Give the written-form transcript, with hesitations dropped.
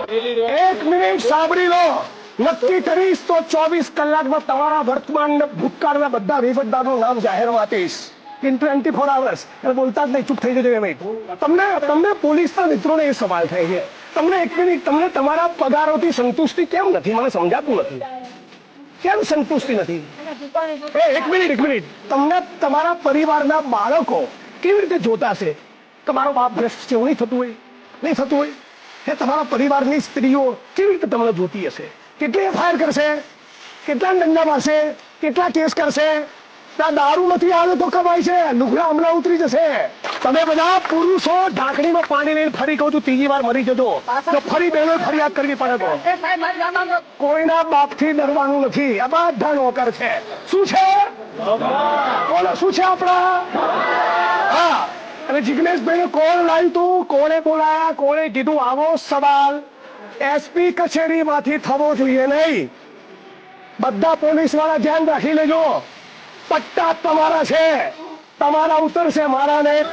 એક મિનિટ સાંભળી લો. નક્કી કરીશ તો 24 કલાકમાં તમારા વર્તમાન ને ભૂતકાળના બધા વહીવટદારનું નામ જાહેરમાં આપીશ. In 24 hours. એટલે બોલતા જ નહીં, ચૂપ થઈ જજો એમ. તમને પોલીસના મિત્રોને એ સવાલ થાય છે, તમને એક મિનિટ, તમને તમારા પગારોથી સંતુષ્ટિ કેમ નથી? મને સમજાતું નથી કેમ સંતુષ્ટિ નથી. એક મિનિટ, તમને તમારા પરિવારના બાળકો કેવી રીતે જોતા છે કે મારો બાપ ભ્રષ્ટ છે? એવું નહીં થતું હોય? એ તમારા પરિવારની સ્ત્રીઓ કેવી રીતે તમને જોતી હશે? કેટલી એફઆઈઆર કરશે? કેટલા દંડા મારશે? કેટલા કેસ કરશે? દારૂ નથી આવે તો કમાય છે, લુગડા હમણાં ઉતરી જશે. તમે બધા પુરુષો ઢાંકણીમાં પાણી લઈને ફરી કહું છું, ત્રીજી વાર મરી જજો તો ફરી બહેનો ફરિયાદ કરવી પડે. તો કોઈના બાપથી ડરવાનું નથી. આ બધા નોકર છે. શું છે? બોલો, શું છે આપણા? હા. અને જિગ્નેશભાઈને કોણ લાવ્યું તું? કોણે બોલાયા? કોણે કીધું? આવો સવાલ એસપી કચેરીમાંથી થવો જોઈએ નહીં. બધા પોલીસ વાળા ધ્યાન રાખી લેજો. પટ્ટા તમારા છે, તમારા ઉતરશે, મારા નહીં.